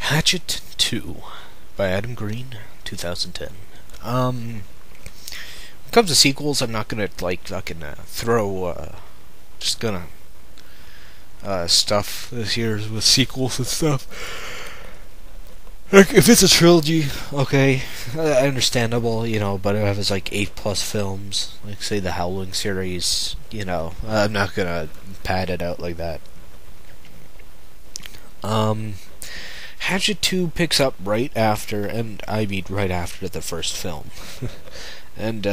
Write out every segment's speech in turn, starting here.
Hatchet 2 by Adam Green, 2010. When it comes to sequels, I'm not gonna fucking throw just gonna stuff this year with sequels and stuff. Like, if it's a trilogy, okay, understandable, but if it's like 8+ films, like say the Howling series, I'm not gonna pad it out like that. Hatchet 2 picks up right after, and I mean right after the first film. And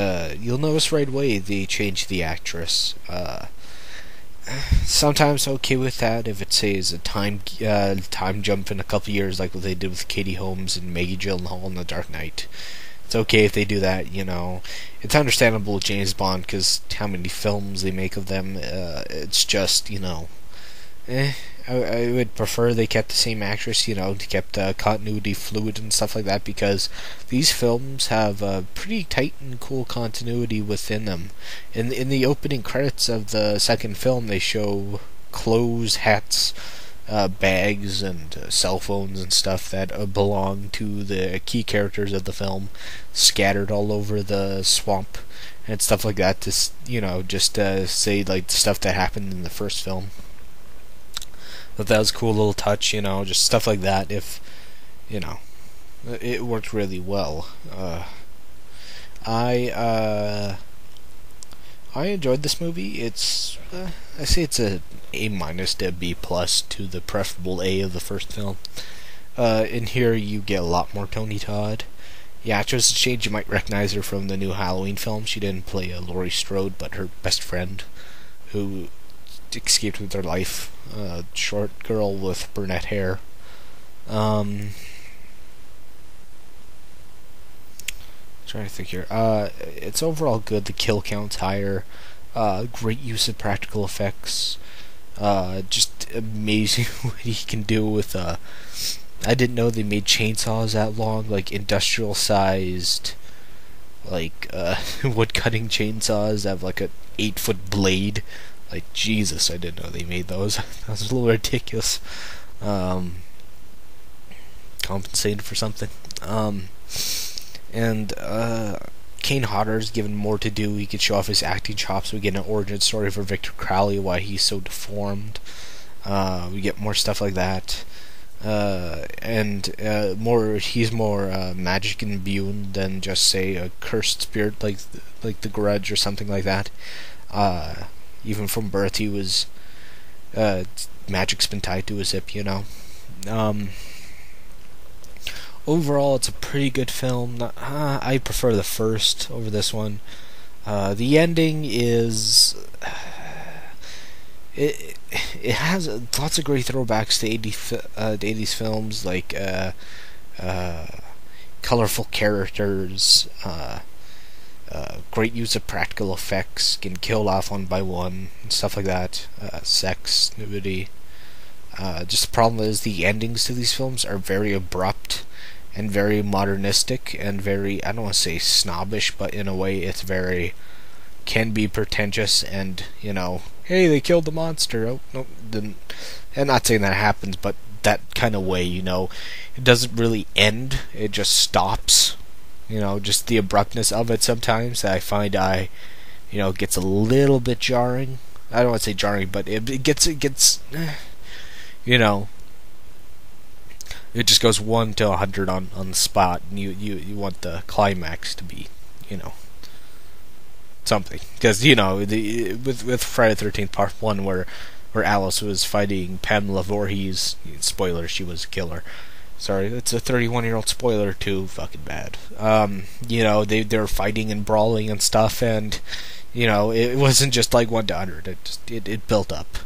you'll notice right away they change the actress. Sometimes okay with that if it says a time jump in a couple years, like what they did with Katie Holmes and Maggie Gyllenhaal in The Dark Knight. It's okay if they do that, It's understandable with James Bond because how many films they make of them. It's just, I would prefer they kept the same actress, kept continuity fluid and stuff like that, because these films have a pretty tight and cool continuity within them. In the opening credits of the second film, they show clothes, hats, bags, and cell phones and stuff that belong to the key characters of the film, scattered all over the swamp and stuff like that. To just say like the stuff that happened in the first film. But that was a cool little touch, just stuff like that. If it worked really well. I enjoyed this movie. It's I say it's a A- to a B+ to the preferable A of the first film. In here you get a lot more Tony Todd. Yeah, just a change. You might recognize her from the new Halloween film. She didn't play Laurie Strode, but her best friend, who escaped with their life. Short girl with brunette hair. Trying to think here. It's overall good. The kill count's higher. Great use of practical effects. Just amazing what he can do with. I didn't know they made chainsaws that long, like industrial sized, like wood cutting chainsaws that have like a 8-foot blade. Like, Jesus, I didn't know they made those. That was a little ridiculous. Compensated for something. Kane Hodder's given more to do. He could show off his acting chops. We get an origin story for Victor Crowley, why he's so deformed. We get more stuff like that. He's more magic imbued than just, say, a cursed spirit like the Grudge or something like that. Even from birth, he was magic's been tied to his hip. Overall, it's a pretty good film. I prefer the first over this one. The ending is it has lots of great throwbacks to 80s films, like colorful characters. Great use of practical effects, getting killed off one by one, and stuff like that. Sex, nudity. Just the problem is the endings to these films are very abrupt and very modernistic and very, I don't want to say snobbish, but in a way it's can be pretentious and, hey, they killed the monster. Oh, no, didn't. I'm not saying that happens, but that kind of way, it doesn't really end, it just stops. Just the abruptness of it sometimes that I find gets a little bit jarring. I don't want to say jarring, but it gets it just goes 1 to 100 on the spot, and you want the climax to be, something. Because, with Friday the 13th Part 1, where Alice was fighting Pamela Voorhees, spoiler, she was a killer. Sorry, that's a 31-year-old spoiler, too fucking bad. They're fighting and brawling and stuff, and, it wasn't just like 1 to 100. It built up.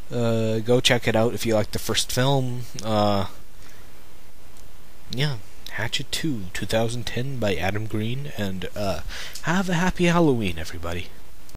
Go check it out if you like the first film. Hatchet 2, 2010 by Adam Green, and have a happy Halloween, everybody.